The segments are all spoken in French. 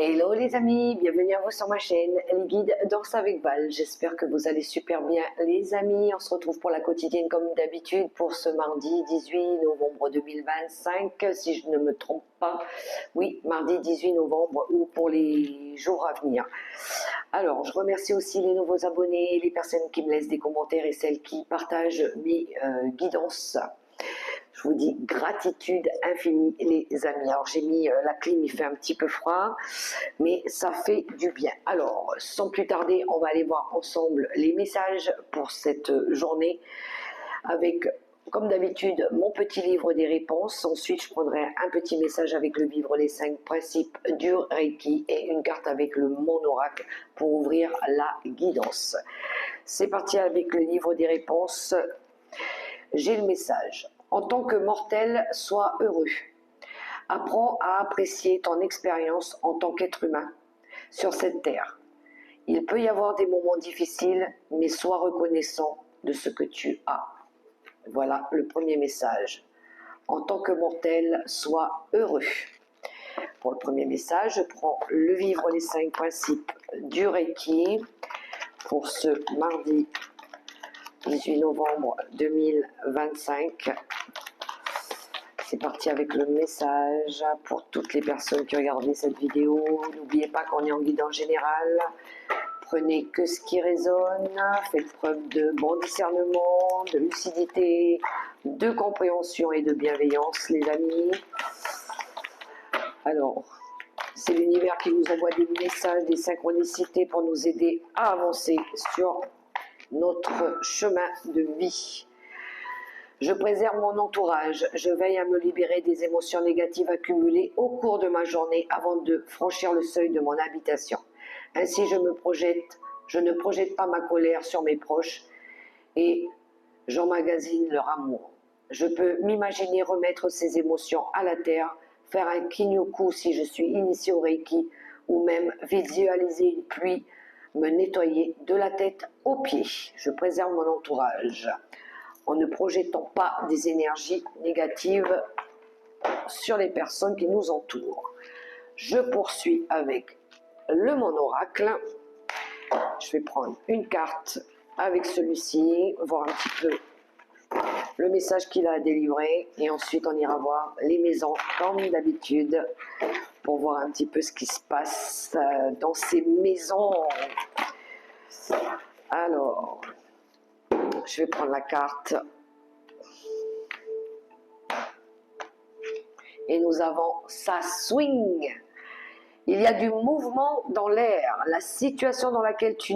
Hello les amis, bienvenue à vous sur ma chaîne, les guides Danse avec Val. J'espère que vous allez super bien les amis. On se retrouve pour la quotidienne comme d'habitude pour ce mardi 18 novembre 2025, si je ne me trompe pas. Oui, mardi 18 novembre ou pour les jours à venir. Alors, je remercie aussi les nouveaux abonnés, les personnes qui me laissent des commentaires et celles qui partagent mes guidances. Je vous dis gratitude infinie les amis. Alors j'ai mis la clim, il fait un petit peu froid, mais ça fait du bien. Alors sans plus tarder, on va aller voir ensemble les messages pour cette journée avec, comme d'habitude, mon petit livre des réponses. Ensuite, je prendrai un petit message avec le livre Les 5 principes du Reiki et une carte avec le Mon Oracle pour ouvrir la guidance. C'est parti avec le livre des réponses. J'ai le message. En tant que mortel, sois heureux. Apprends à apprécier ton expérience en tant qu'être humain sur cette terre. Il peut y avoir des moments difficiles, mais sois reconnaissant de ce que tu as. Voilà le premier message. En tant que mortel, sois heureux. Pour le premier message, je prends le livre Les 5 principes du Reiki pour ce mardi 18 novembre 2025. C'est parti avec le message pour toutes les personnes qui regardent cette vidéo. N'oubliez pas qu'on est en guidance générale. Prenez que ce qui résonne. Faites preuve de bon discernement, de lucidité, de compréhension et de bienveillance, les amis. Alors, c'est l'univers qui nous envoie des messages, des synchronicités pour nous aider à avancer sur notre chemin de vie. Je préserve mon entourage, je veille à me libérer des émotions négatives accumulées au cours de ma journée avant de franchir le seuil de mon habitation. Ainsi je ne projette pas ma colère sur mes proches et j'emmagasine leur amour. Je peux m'imaginer remettre ces émotions à la terre, faire un kinyoku si je suis initié au Reiki ou même visualiser une pluie me nettoyer de la tête aux pieds. Je préserve mon entourage en ne projetant pas des énergies négatives sur les personnes qui nous entourent. Je poursuis avec le Mon Oracle. Je vais prendre une carte avec celui-ci, voir un petit peu le message qu'il a délivré et ensuite on ira voir les maisons comme d'habitude pour voir un petit peu ce qui se passe dans ces maisons. Alors, je vais prendre la carte. Et nous avons ça swing. Il y a du mouvement dans l'air. La situation dans laquelle tu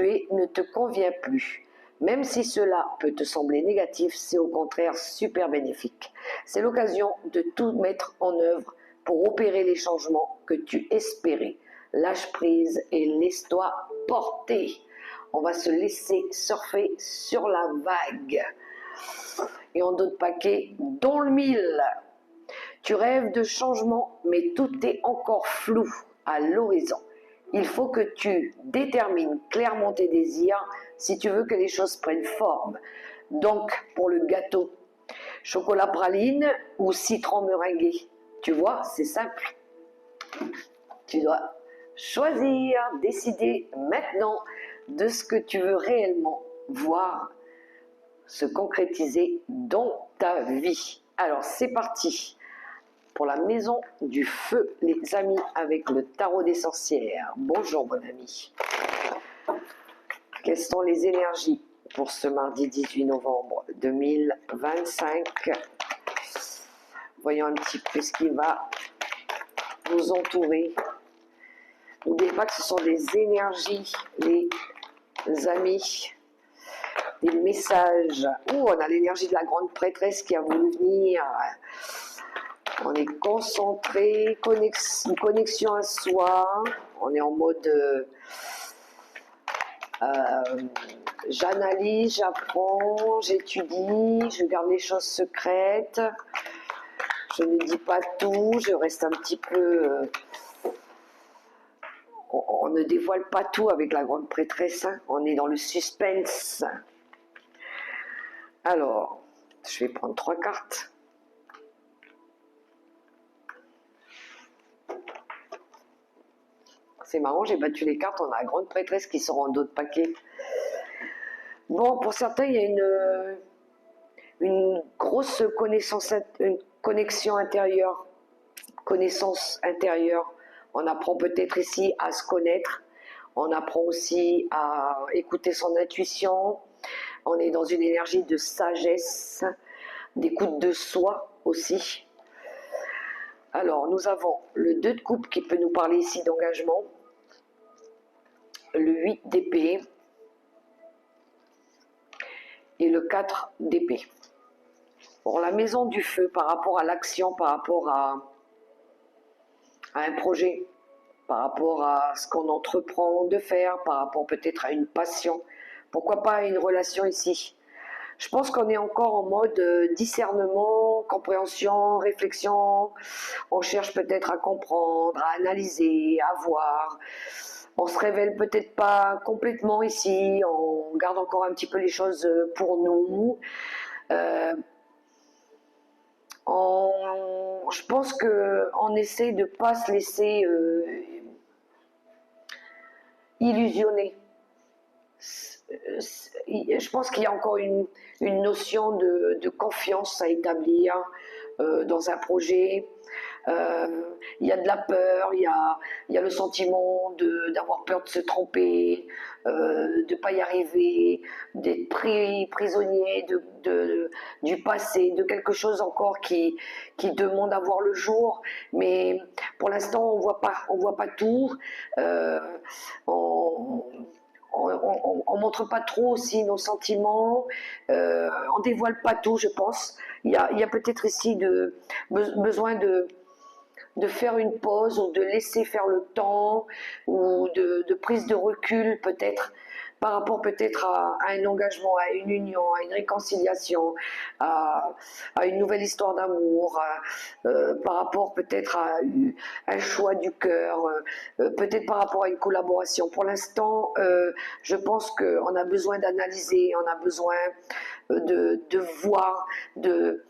es ne te convient plus. Même si cela peut te sembler négatif, c'est au contraire super bénéfique. C'est l'occasion de tout mettre en œuvre pour opérer les changements que tu espérais. Lâche prise et laisse-toi porter. On va se laisser surfer sur la vague. Et en d'autres paquets, dans le mille. Tu rêves de changement, mais tout est encore flou à l'horizon. Il faut que tu détermines clairement tes désirs si tu veux que les choses prennent forme. Donc, pour le gâteau, chocolat praline ou citron meringué. Tu vois, c'est simple. Tu dois choisir, décider maintenant de ce que tu veux réellement voir se concrétiser dans ta vie. Alors, c'est parti pour la maison du feu, les amis, avec le tarot des sorcières. Bonjour, mon ami. Quelles sont les énergies pour ce mardi 18 novembre 2025? Voyons un petit peu ce qui va nous entourer. N'oubliez pas que ce sont des énergies, les amis, des messages. Oh, on a l'énergie de la grande prêtresse qui a voulu venir. On est concentré, connexion à soi. On est en mode J'analyse, j'apprends, j'étudie, je garde les choses secrètes, je ne dis pas tout, je reste un petit peu... on ne dévoile pas tout avec la grande prêtresse, hein. On est dans le suspense. Alors, je vais prendre 3 cartes. C'est marrant, j'ai battu les cartes, on a la grande prêtresse qui sort en d'autres paquets. Bon, pour certains, il y a une grosse connaissance, une connexion intérieure, connaissance intérieure. On apprend peut-être ici à se connaître, on apprend aussi à écouter son intuition, on est dans une énergie de sagesse, d'écoute de soi aussi. Alors, nous avons le 2 de coupe qui peut nous parler ici d'engagement, le 8 d'épée et le 4 d'épée. Pour la maison du feu, par rapport à l'action, par rapport à un projet, par rapport à ce qu'on entreprend de faire, par rapport peut-être à une passion, pourquoi pas à une relation ici. Je pense qu'on est encore en mode discernement, compréhension, réflexion. On cherche peut-être à comprendre, à analyser, à voir. On se révèle peut-être pas complètement ici. On garde encore un petit peu les choses pour nous. Je pense qu'on essaie de ne pas se laisser illusionner. Je pense qu'il y a encore une notion de confiance à établir dans un projet. Il y a de la peur, il y a le sentiment d'avoir peur de se tromper, de ne pas y arriver, d'être prisonnier du passé, de quelque chose encore qui demande à voir le jour. Mais pour l'instant, on voit pas tout. On montre pas trop aussi nos sentiments, on dévoile pas tout, je pense. Il y a peut-être ici besoin de faire une pause ou de laisser faire le temps ou de prise de recul peut-être par rapport peut-être à un engagement, à une union, à une réconciliation, à une nouvelle histoire d'amour, par rapport peut-être à un choix du cœur, peut-être par rapport à une collaboration. Pour l'instant, je pense qu'on a besoin d'analyser, on a besoin de voir, de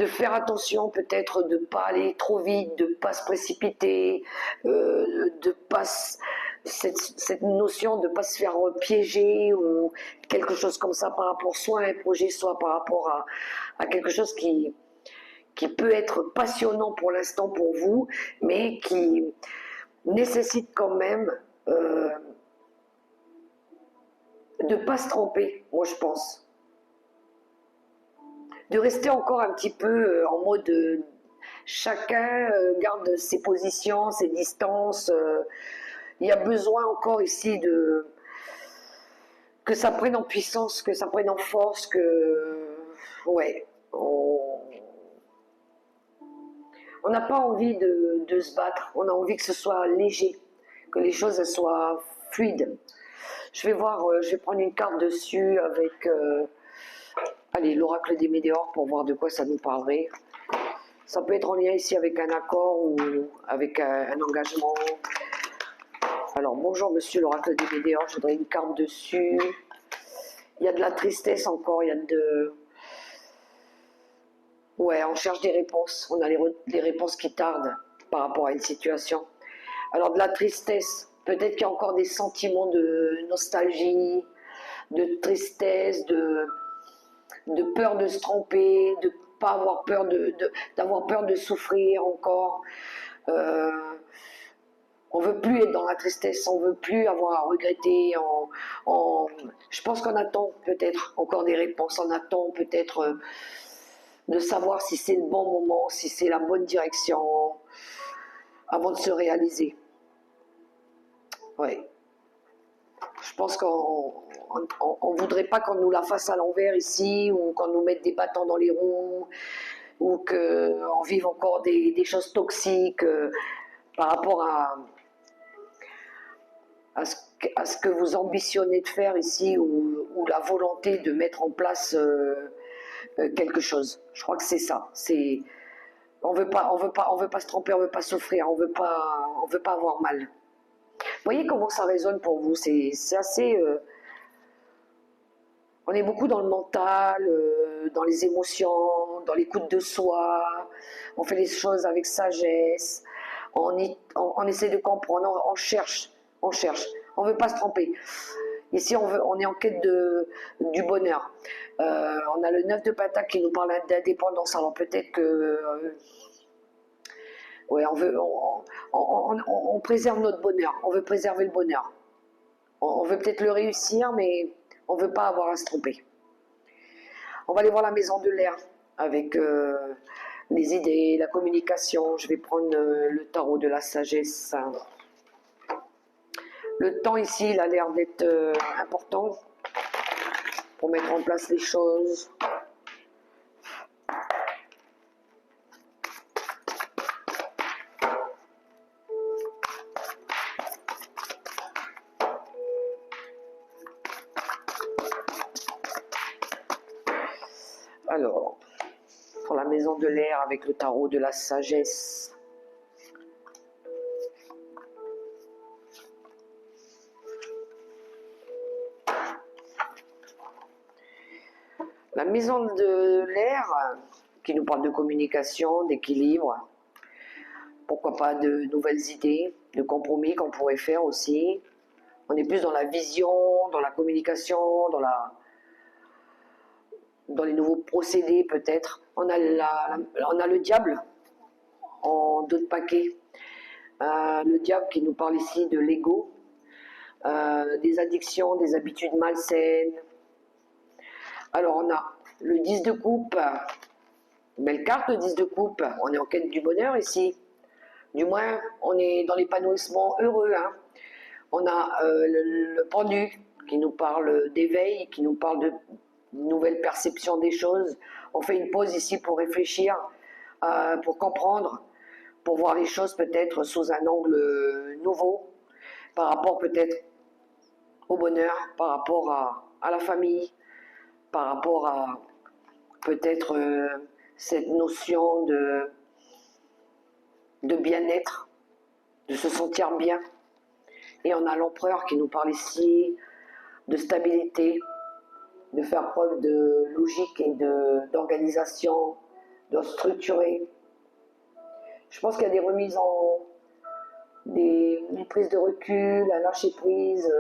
faire attention peut-être de ne pas aller trop vite, de ne pas se précipiter, de pas cette notion de ne pas se faire piéger ou quelque chose comme ça par rapport soit à un projet, soit par rapport à quelque chose qui peut être passionnant pour l'instant pour vous, mais qui nécessite quand même de ne pas se tromper, moi je pense. De rester encore un petit peu en mode chacun garde ses positions, ses distances. Il y a besoin encore ici que ça prenne en puissance, que ça prenne en force, ouais, on n'a pas envie de se battre, on a envie que ce soit léger, que les choses elles soient fluides. Je vais voir, je vais prendre une carte dessus avec allez, l'oracle des météores pour voir de quoi ça nous parlerait. Ça peut être en lien ici avec un accord ou avec un engagement. Alors, bonjour monsieur l'oracle des météores, je voudrais une carte dessus. Il y a de la tristesse encore, il y a de... Ouais, on cherche des réponses, on a les réponses qui tardent par rapport à une situation. Alors, de la tristesse, peut-être qu'il y a encore des sentiments de nostalgie, de tristesse, de peur de se tromper, de pas avoir peur d'avoir peur de souffrir encore. On veut plus être dans la tristesse, on veut plus avoir à regretter. Je pense qu'on attend peut-être encore des réponses, on attend peut-être de savoir si c'est le bon moment, si c'est la bonne direction, avant de se réaliser. Ouais. Je pense qu'on ne voudrait pas qu'on nous la fasse à l'envers ici, ou qu'on nous mette des bâtons dans les roues, ou qu'on vive encore des choses toxiques par rapport à ce que vous ambitionnez de faire ici ou la volonté de mettre en place quelque chose. Je crois que c'est ça. On veut pas se tromper, on veut pas souffrir, on veut pas avoir mal. Vous voyez comment ça résonne pour vous? C'est assez. On est beaucoup dans le mental, dans les émotions, dans l'écoute de soi. On fait les choses avec sagesse. On essaie de comprendre. On cherche. On cherche. On veut pas se tromper. Ici, on est en quête du bonheur. On a le 9 de Pentacle qui nous parle d'indépendance. Alors peut-être que ouais, on préserve notre bonheur. On veut préserver le bonheur. On veut peut-être le réussir, mais on ne veut pas avoir à se tromper. On va aller voir la maison de l'air avec les idées, la communication. Je vais prendre le tarot de la sagesse. Le temps ici, il a l'air d'être important pour mettre en place les choses. Alors, pour la maison de l'air avec le tarot de la sagesse. La maison de l'air qui nous parle de communication, d'équilibre, pourquoi pas de nouvelles idées, de compromis qu'on pourrait faire aussi. On est plus dans la vision, dans la communication, dans les nouveaux procédés peut-être. On a le diable en deux paquets. Le diable qui nous parle ici de l'ego, des addictions, des habitudes malsaines. Alors on a le 10 de coupe, belle carte le 10 de coupe, on est en quête du bonheur ici. Du moins on est dans l'épanouissement heureux. Hein. On a le pendu qui nous parle d'éveil, qui nous parle de nouvelle perception des choses. On fait une pause ici pour réfléchir, pour comprendre, pour voir les choses peut-être sous un angle nouveau, par rapport peut-être au bonheur, par rapport à la famille, par rapport à peut-être cette notion de bien-être, de se sentir bien. Et on a l'empereur qui nous parle ici de stabilité, de faire preuve de logique et d'organisation, de structurer. Je pense qu'il y a des remises des prises de recul, un lâcher prise,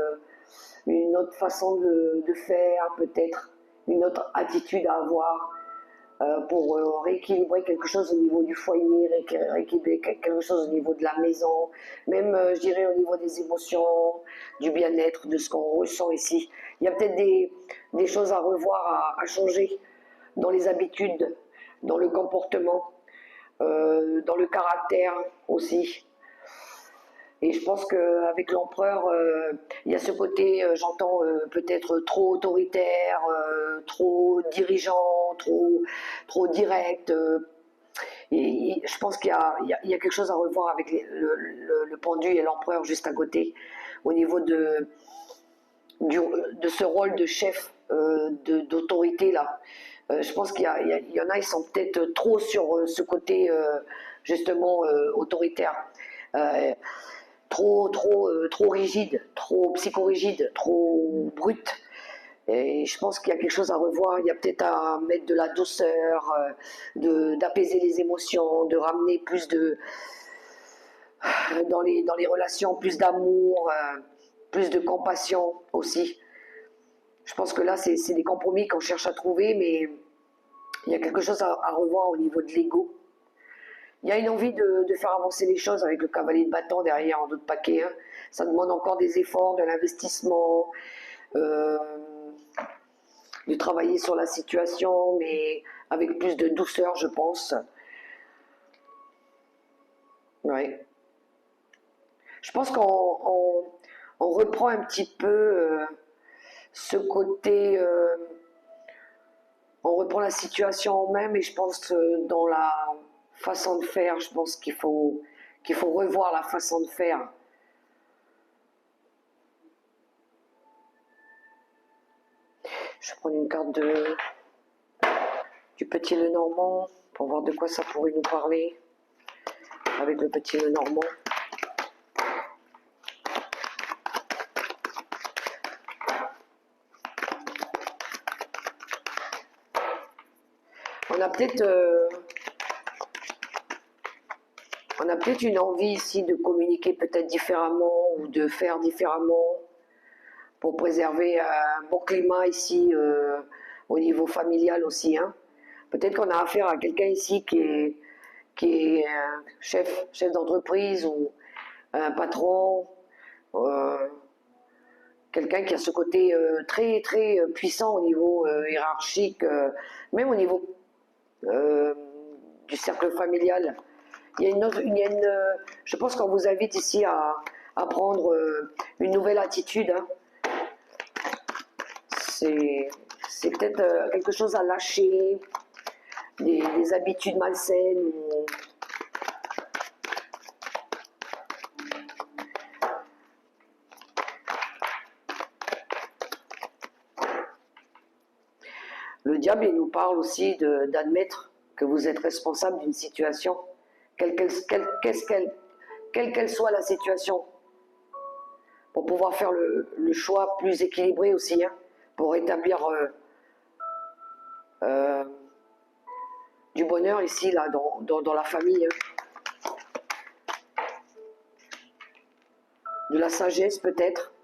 une autre façon de faire, peut-être une autre attitude à avoir pour rééquilibrer quelque chose au niveau du foyer, rééquilibrer quelque chose au niveau de la maison, même je dirais au niveau des émotions, du bien-être, de ce qu'on ressent ici. Il y a peut-être des choses à revoir, à changer dans les habitudes, dans le comportement, dans le caractère aussi. Et je pense qu'avec l'empereur, il y a ce côté, j'entends peut-être trop autoritaire, trop dirigeant, trop direct. Et je pense qu'il y a quelque chose à revoir avec le pendu et l'empereur juste à côté, au niveau de ce rôle de chef, d'autorité là. Je pense qu'il y en a, ils sont peut-être trop sur ce côté justement autoritaire. Trop rigide, trop psychorigide, trop brut. Et je pense qu'il y a quelque chose à revoir. Il y a peut-être à mettre de la douceur, d'apaiser les émotions, de ramener plus dans les relations, plus d'amour, plus de compassion aussi. Je pense que là, c'est des compromis qu'on cherche à trouver, mais il y a quelque chose à revoir au niveau de l'ego. Il y a une envie de faire avancer les choses avec le cavalier de bâton derrière en d'autres paquets. Hein. Ça demande encore des efforts, de l'investissement, de travailler sur la situation, mais avec plus de douceur, je pense. Ouais. Je pense qu'on reprend un petit peu ce côté... on reprend la situation en même et je pense dans la façon de faire, je pense qu'il faut revoir la façon de faire. Je vais prendre une carte du petit Lenormand pour voir de quoi ça pourrait nous parler avec le petit Lenormand. On a peut-être une envie ici de communiquer peut-être différemment ou de faire différemment pour préserver un bon climat ici au niveau familial aussi. Hein. Peut-être qu'on a affaire à quelqu'un ici qui est un chef d'entreprise ou un patron, quelqu'un qui a ce côté très très puissant au niveau hiérarchique, même au niveau du cercle familial. Je pense qu'on vous invite ici à prendre une nouvelle attitude. Hein. C'est peut-être quelque chose à lâcher, des habitudes malsaines. Le diable, il nous parle aussi d'admettre que vous êtes responsable d'une situation, quelle qu'elle soit la situation, pour pouvoir faire le choix plus équilibré aussi, hein, pour établir du bonheur ici, là, dans la famille. Hein. De la sagesse peut-être,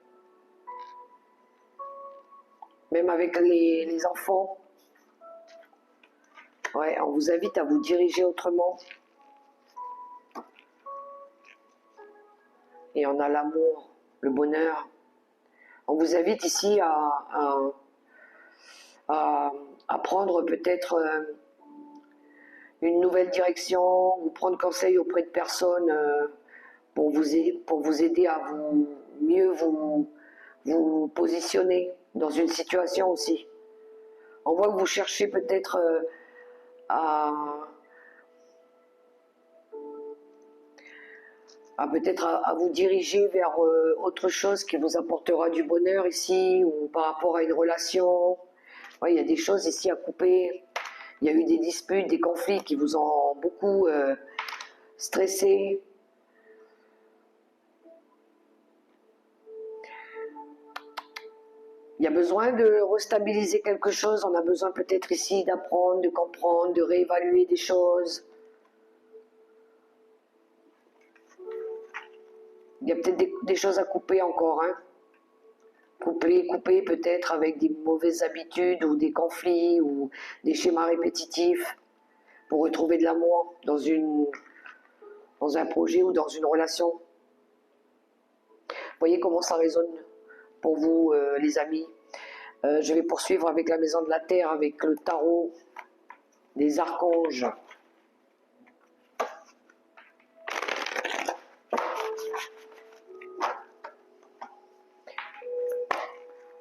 même avec les enfants. Ouais, on vous invite à vous diriger autrement. Et on a l'amour, le bonheur. On vous invite ici à prendre peut-être une nouvelle direction ou prendre conseil auprès de personnes pour vous aider à mieux vous positionner dans une situation aussi. On voit que vous cherchez peut-être à vous diriger vers autre chose qui vous apportera du bonheur ici, ou par rapport à une relation. Ouais, il y a des choses ici à couper. Il y a eu des disputes, des conflits qui vous ont beaucoup stressé. Il y a besoin de restabiliser quelque chose. On a besoin peut-être ici d'apprendre, de comprendre, de réévaluer des choses. Il y a peut-être des choses à couper encore. Hein. Couper peut-être avec des mauvaises habitudes ou des conflits ou des schémas répétitifs pour retrouver de l'amour dans un projet ou dans une relation. Vous voyez comment ça résonne pour vous, les amis. Je vais poursuivre avec la maison de la terre, avec le tarot des archanges.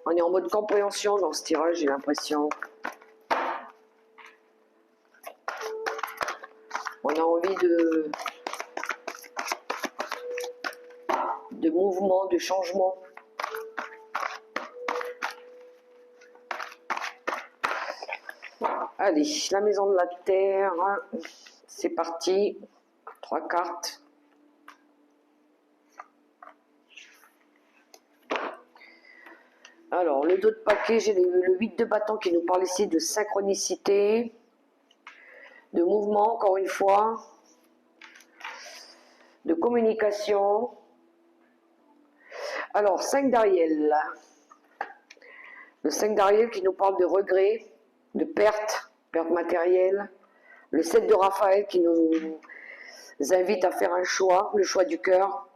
On est en mode compréhension dans ce tirage, j'ai l'impression. On a envie de mouvement, de changement. Allez, la maison de la terre, c'est parti. 3 cartes. Alors, le dos de paquet, j'ai le 8 de bâton qui nous parle ici de synchronicité, de mouvement, encore une fois, de communication. Alors, 5 d'Ariel. Le 5 d'Ariel qui nous parle de regret, de perte matérielle. Le 7 de Raphaël qui nous invite à faire un choix, le choix du cœur,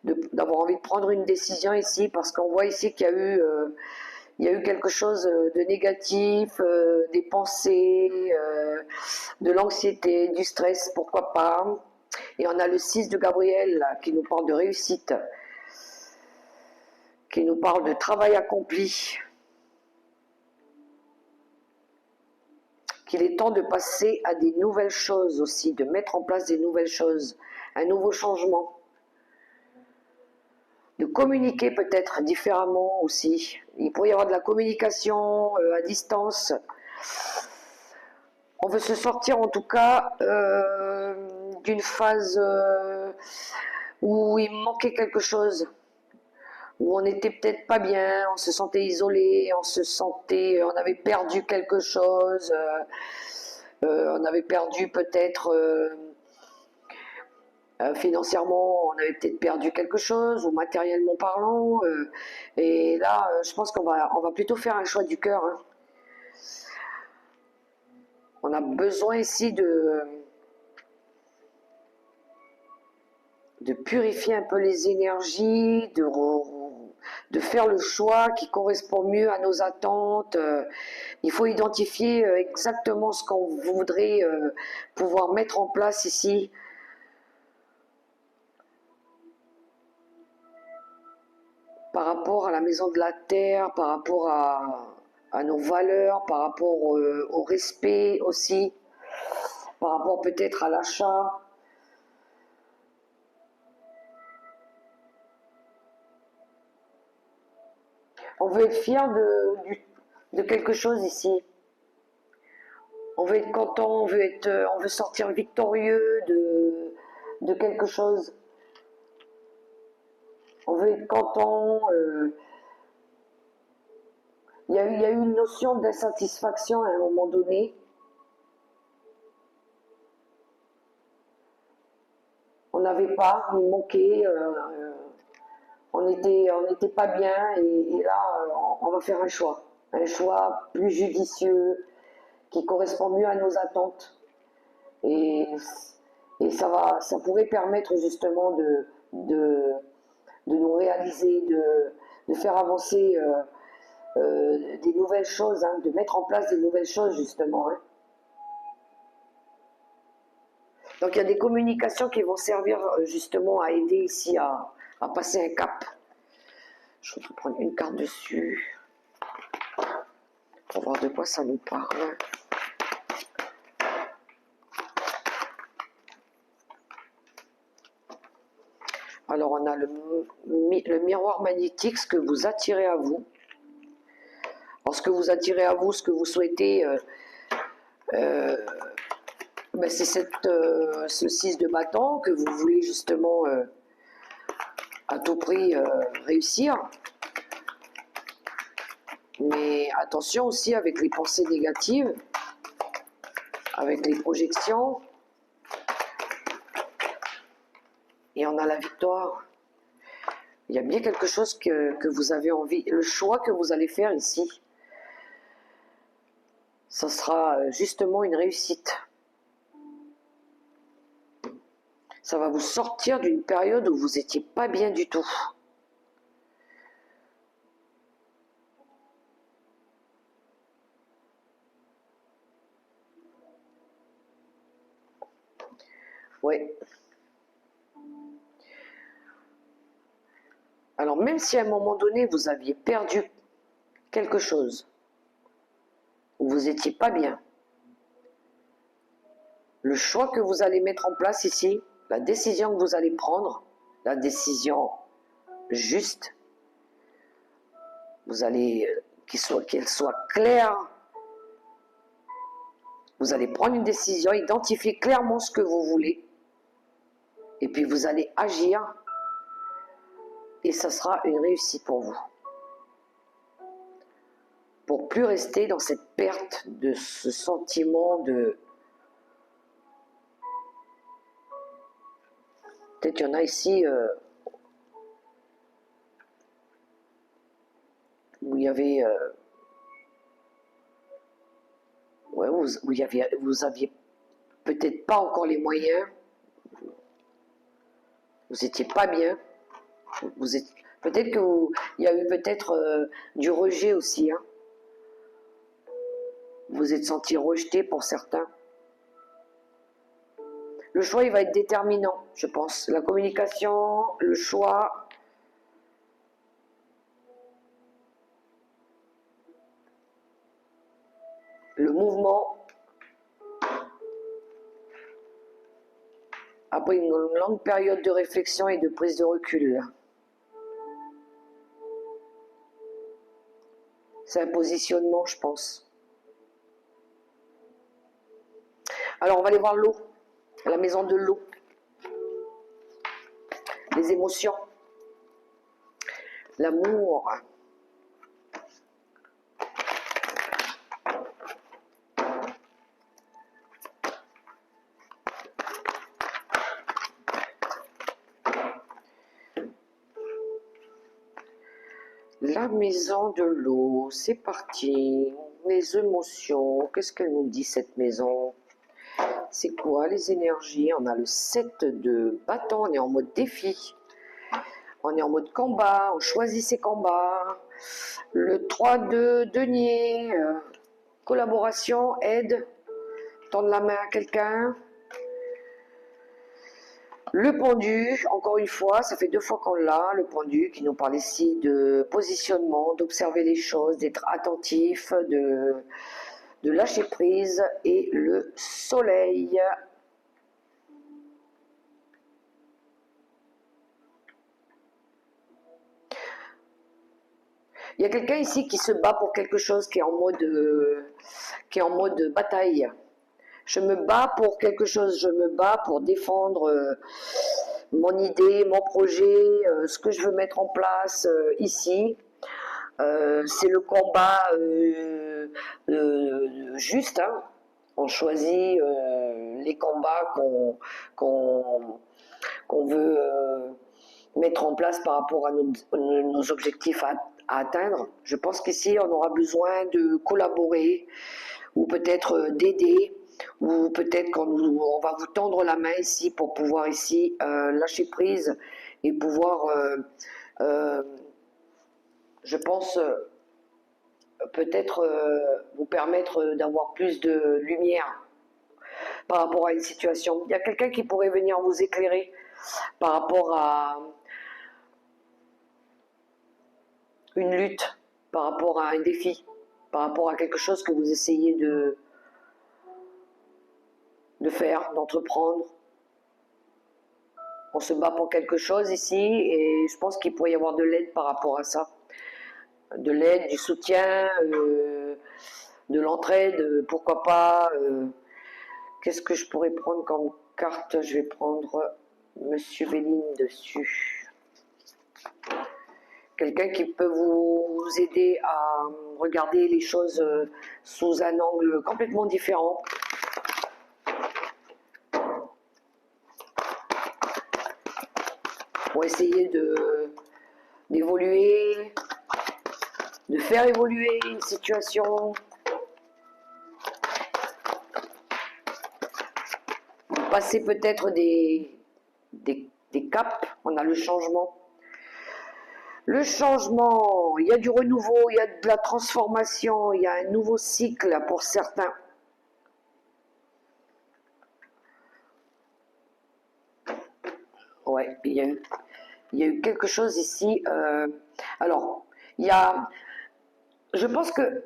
d'avoir envie de prendre une décision ici, parce qu'on voit ici qu'il y a eu quelque chose de négatif, des pensées, de l'anxiété, du stress, pourquoi pas. Et on a le 6 de Gabriel là, qui nous parle de réussite, qui nous parle de travail accompli, qu'il est temps de passer à des nouvelles choses aussi, de mettre en place des nouvelles choses, un nouveau changement, de communiquer peut-être différemment aussi. Il pourrait y avoir de la communication à distance. On veut se sortir en tout cas d'une phase où il manquait quelque chose, où on n'était peut-être pas bien, on se sentait isolé, on avait perdu quelque chose, on avait perdu peut-être financièrement, on avait peut-être perdu quelque chose, ou matériellement parlant, et là, je pense on va plutôt faire un choix du cœur, hein. On a besoin ici de purifier un peu les énergies, de faire le choix qui correspond mieux à nos attentes. Il faut identifier exactement ce qu'on voudrait pouvoir mettre en place ici. Par rapport à la maison de la terre, par rapport à nos valeurs, par rapport au respect aussi, par rapport peut-être à l'achat. On veut être fier de quelque chose ici. On veut être content, on veut sortir victorieux de quelque chose. On veut être content. Il y a eu une notion d'insatisfaction à un moment donné. On n'avait pas, il manquait, on n'était pas bien et là, on va faire un choix plus judicieux qui correspond mieux à nos attentes. Et, et ça pourrait permettre justement de nous réaliser, de faire avancer des nouvelles choses, hein, de mettre en place des nouvelles choses justement, hein. Donc il y a des communications qui vont servir justement à aider ici à passer un cap. Je vais prendre une carte dessus pour voir de quoi ça nous parle. Alors on a le miroir magnétique, ce que vous attirez à vous. Alors ce que vous attirez à vous, ce que vous souhaitez, ben c'est ce 6 de bâton que vous voulez justement à tout prix réussir. Mais attention aussi avec les pensées négatives, avec les projections. Et on a la victoire. Il y a bien quelque chose que vous avez envie. Le choix que vous allez faire ici, ça sera justement une réussite. Ça va vous sortir d'une période où vous n'étiez pas bien du tout. Ouais. Alors même si à un moment donné vous aviez perdu quelque chose, où vous n'étiez pas bien, le choix que vous allez mettre en place ici, la décision que vous allez prendre, la décision juste, vous allez qu'elle soit claire. Vous allez prendre une décision, identifier clairement ce que vous voulez, et puis vous allez agir, et ça sera une réussite pour vous. Pour plus rester dans cette perte de ce sentiment de... Peut-être qu'il y en a ici où il y avait... ouais, vous aviez peut-être pas encore les moyens, vous n'étiez pas bien, peut-être qu'il y a eu peut-être du rejet aussi, hein. Vous êtes senti rejeté pour certains. Le choix, il va être déterminant, je pense. La communication, le choix. Le mouvement. Après une longue période de réflexion et de prise de recul. C'est un positionnement, je pense. Alors, on va aller voir l'eau, la maison de l'eau. Les émotions. L'amour. La maison de l'eau, c'est parti. Les émotions, qu'est-ce qu'elle nous dit cette maison? C'est quoi les énergies? On a le 7 de bâton, on est en mode défi. On est en mode combat, on choisit ses combats. Le 3 de denier, collaboration, aide, tendre la main à quelqu'un. Le pendu, encore une fois, ça fait 2 fois qu'on l'a, le pendu qui nous parle ici de positionnement, d'observer les choses, d'être attentif, de lâcher prise, et le soleil. Il y a quelqu'un ici qui se bat pour quelque chose, qui est en mode bataille. Je me bats pour quelque chose, je me bats pour défendre mon idée, mon projet, ce que je veux mettre en place ici. C'est le combat juste, hein. On choisit les combats qu'on veut mettre en place par rapport à nos objectifs à atteindre. Je pense qu'ici, on aura besoin de collaborer ou peut-être d'aider, ou peut-être qu'on va vous tendre la main ici pour pouvoir ici lâcher prise et pouvoir, je pense, peut-être vous permettre d'avoir plus de lumière par rapport à une situation. Il y a quelqu'un qui pourrait venir vous éclairer par rapport à une lutte, par rapport à un défi, par rapport à quelque chose que vous essayez de faire, d'entreprendre. On se bat pour quelque chose ici et je pense qu'il pourrait y avoir de l'aide par rapport à ça. De l'aide, du soutien, de l'entraide, pourquoi pas. Qu'est-ce que je pourrais prendre comme carte? Je vais prendre Monsieur Véline dessus. Quelqu'un qui peut vous aider à regarder les choses sous un angle complètement différent. Pour essayer d'évoluer, de faire évoluer une situation. Passer peut-être des caps, on a le changement. Le changement, il y a du renouveau, il y a de la transformation, il y a un nouveau cycle pour certains. Ouais, il y a eu quelque chose ici. Alors, je pense que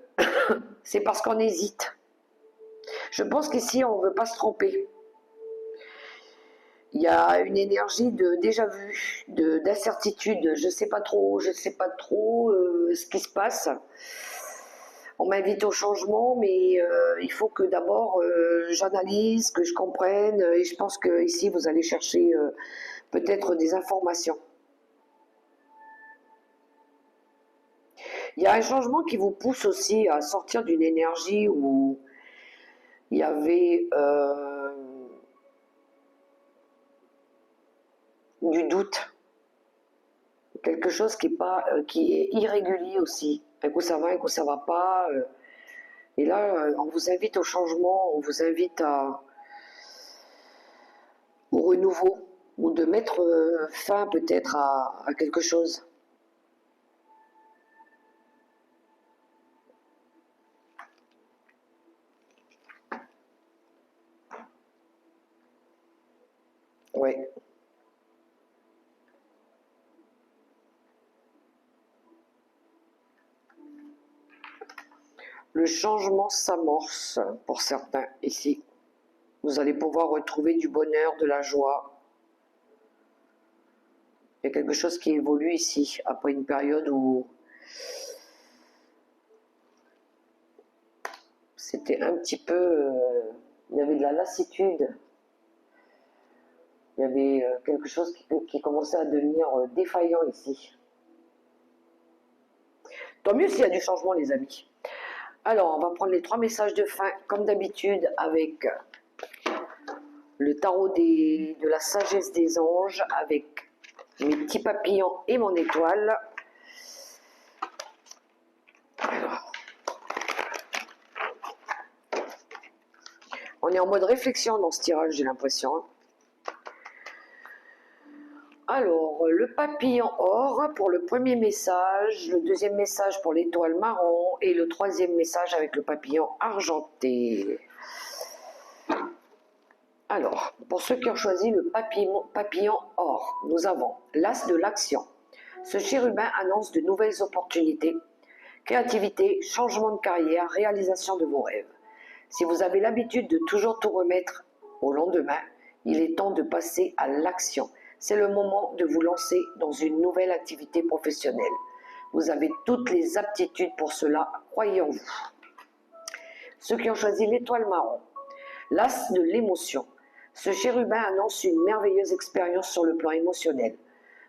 c'est parce qu'on hésite. Je pense qu'ici, on ne veut pas se tromper. Il y a une énergie de déjà vu, d'incertitude. Je ne sais pas trop ce qui se passe. On m'invite au changement, mais il faut que d'abord j'analyse, que je comprenne. Et je pense que ici, vous allez chercher peut-être des informations. Il y a un changement qui vous pousse aussi à sortir d'une énergie où il y avait du doute, quelque chose qui est irrégulier aussi. Un coup ça va, un coup ça va pas. Et là, on vous invite au changement, on vous invite au renouveau, ou de mettre fin peut-être à quelque chose. Ouais. Le changement s'amorce pour certains ici. Vous allez pouvoir retrouver du bonheur, de la joie. Il y a quelque chose qui évolue ici, après une période où c'était un petit peu... il y avait de la lassitude. Il y avait quelque chose qui commençait à devenir défaillant ici. Tant mieux s'il y a du changement, les amis. Alors, on va prendre les 3 messages de fin, comme d'habitude, avec le tarot de la sagesse des anges, avec mes petits papillons et mon étoile. Alors, on est en mode réflexion dans ce tirage, j'ai l'impression. Alors, le papillon or pour le premier message, le deuxième message pour l'étoile marron et le troisième message avec le papillon argenté. Alors, pour ceux qui ont choisi le papillon or, nous avons l'as de l'action. Ce chérubin annonce de nouvelles opportunités, créativité, changement de carrière, réalisation de vos rêves. Si vous avez l'habitude de toujours tout remettre au lendemain, il est temps de passer à l'action. C'est le moment de vous lancer dans une nouvelle activité professionnelle. Vous avez toutes les aptitudes pour cela, croyez en vous. Ceux qui ont choisi l'étoile marron, l'as de l'émotion. Ce chérubin annonce une merveilleuse expérience sur le plan émotionnel.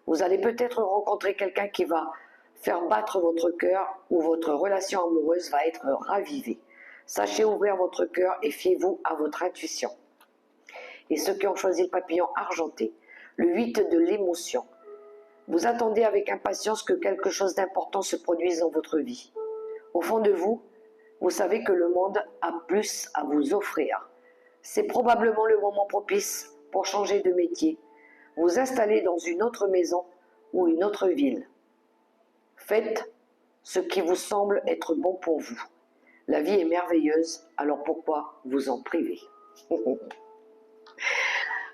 Vous allez peut-être rencontrer quelqu'un qui va faire battre votre cœur ou votre relation amoureuse va être ravivée. Sachez ouvrir votre cœur et fiez-vous à votre intuition. Et ceux qui ont choisi le papillon argenté, le 8 de l'émotion. Vous attendez avec impatience que quelque chose d'important se produise dans votre vie. Au fond de vous, vous savez que le monde a plus à vous offrir. C'est probablement le moment propice pour changer de métier, vous installer dans une autre maison ou une autre ville. Faites ce qui vous semble être bon pour vous. La vie est merveilleuse, alors pourquoi vous en priver?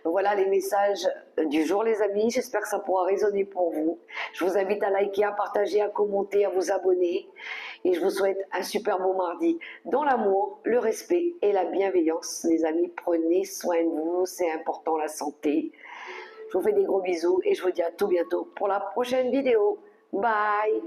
Voilà les messages du jour, les amis. J'espère que ça pourra résonner pour vous. Je vous invite à liker, à partager, à commenter, à vous abonner. Et je vous souhaite un super beau mardi dans l'amour, le respect et la bienveillance. Les amis, prenez soin de vous. C'est important, la santé. Je vous fais des gros bisous et je vous dis à tout bientôt pour la prochaine vidéo. Bye!